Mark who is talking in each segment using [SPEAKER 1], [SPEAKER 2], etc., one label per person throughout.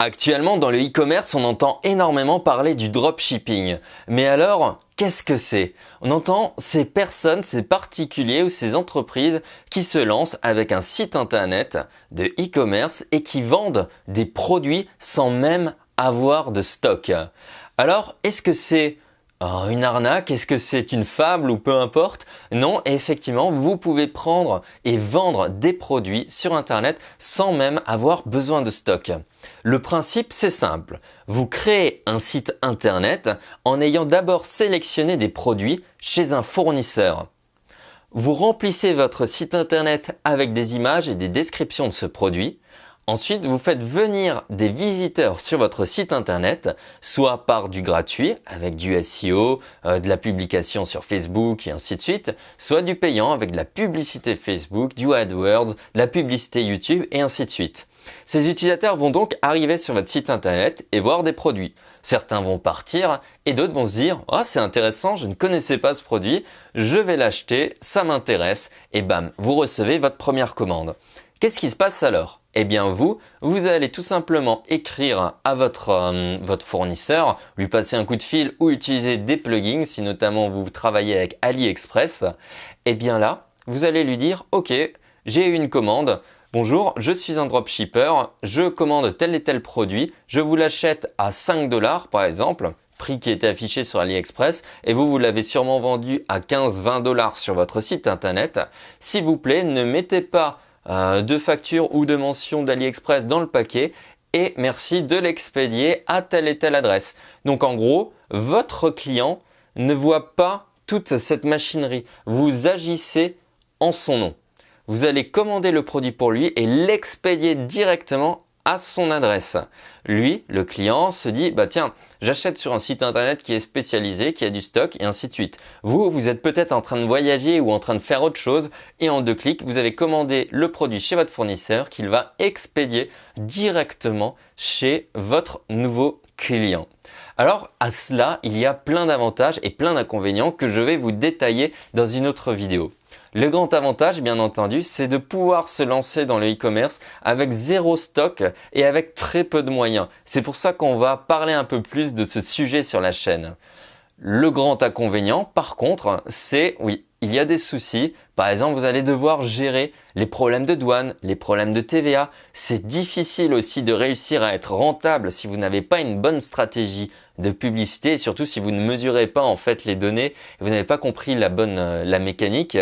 [SPEAKER 1] Actuellement, dans le e-commerce, on entend énormément parler du dropshipping. Mais alors, qu'est-ce que c'est? On entend ces personnes, ces particuliers ou ces entreprises qui se lancent avec un site internet de e-commerce et qui vendent des produits sans même avoir de stock. Alors, est-ce que c'est une arnaque? Est-ce que c'est une fable ou peu importe? Non, effectivement, vous pouvez prendre et vendre des produits sur Internet sans même avoir besoin de stock. Le principe, c'est simple. Vous créez un site Internet en ayant d'abord sélectionné des produits chez un fournisseur. Vous remplissez votre site Internet avec des images et des descriptions de ce produit. Ensuite, vous faites venir des visiteurs sur votre site internet, soit par du gratuit avec du SEO, de la publication sur Facebook et ainsi de suite, soit du payant avec de la publicité Facebook, du AdWords, de la publicité YouTube et ainsi de suite. Ces utilisateurs vont donc arriver sur votre site internet et voir des produits. Certains vont partir et d'autres vont se dire « Ah, c'est intéressant, je ne connaissais pas ce produit, je vais l'acheter, ça m'intéresse » et bam, vous recevez votre première commande. Qu'est-ce qui se passe alors? Eh bien vous allez tout simplement écrire à votre fournisseur, lui passer un coup de fil ou utiliser des plugins si notamment vous travaillez avec AliExpress. Eh bien là, vous allez lui dire « Ok, j'ai eu une commande. Bonjour, je suis un dropshipper, je commande tel et tel produit, je vous l'achète à 5 $ par exemple. » Prix qui était affiché sur AliExpress et vous l'avez sûrement vendu à 15-20 $ sur votre site internet. S'il vous plaît, ne mettez pas de facture ou de mention d'AliExpress dans le paquet et merci de l'expédier à telle et telle adresse. Donc en gros, votre client ne voit pas toute cette machinerie. Vous agissez en son nom. Vous allez commander le produit pour lui et l'expédier directement à son adresse. Lui, le client, se dit « Bah tiens, j'achète sur un site internet qui est spécialisé, qui a du stock et ainsi de suite. » Vous êtes peut-être en train de voyager ou en train de faire autre chose et en 2 clics, vous avez commandé le produit chez votre fournisseur qu'il va expédier directement chez votre nouveau client. Alors à cela, il y a plein d'avantages et plein d'inconvénients que je vais vous détailler dans une autre vidéo. Le grand avantage, bien entendu, c'est de pouvoir se lancer dans le e-commerce avec zéro stock et avec très peu de moyens. C'est pour ça qu'on va parler un peu plus de ce sujet sur la chaîne. Le grand inconvénient, par contre, c'est, oui, il y a des soucis. Par exemple, vous allez devoir gérer les problèmes de douane, les problèmes de TVA. C'est difficile aussi de réussir à être rentable si vous n'avez pas une bonne stratégie de publicité et surtout si vous ne mesurez pas en fait les données, vous n'avez pas compris la mécanique.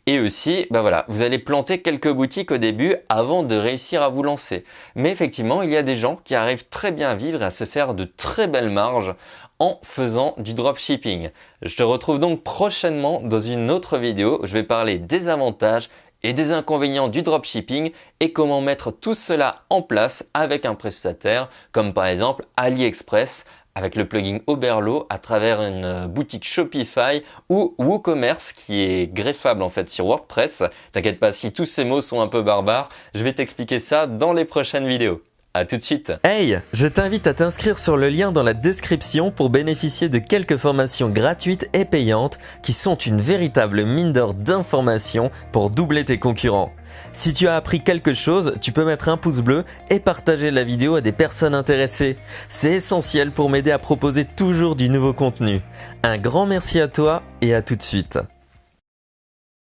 [SPEAKER 1] Et aussi, voilà, vous allez planter quelques boutiques au début avant de réussir à vous lancer. Mais effectivement, il y a des gens qui arrivent très bien à vivre et à se faire de très belles marges en faisant du dropshipping. Je te retrouve donc prochainement dans une autre vidéo où je vais parler des avantages et des inconvénients du dropshipping et comment mettre tout cela en place avec un prestataire comme par exemple AliExpress avec le plugin Oberlo à travers une boutique Shopify ou WooCommerce qui est greffable en fait sur WordPress. T'inquiète pas, si tous ces mots sont un peu barbares, je vais t'expliquer ça dans les prochaines vidéos. À tout de suite.
[SPEAKER 2] Hey, je t'invite à t'inscrire sur le lien dans la description pour bénéficier de quelques formations gratuites et payantes qui sont une véritable mine d'or d'informations pour doubler tes concurrents. Si tu as appris quelque chose, tu peux mettre un pouce bleu et partager la vidéo à des personnes intéressées. C'est essentiel pour m'aider à proposer toujours du nouveau contenu. Un grand merci à toi et à tout de suite.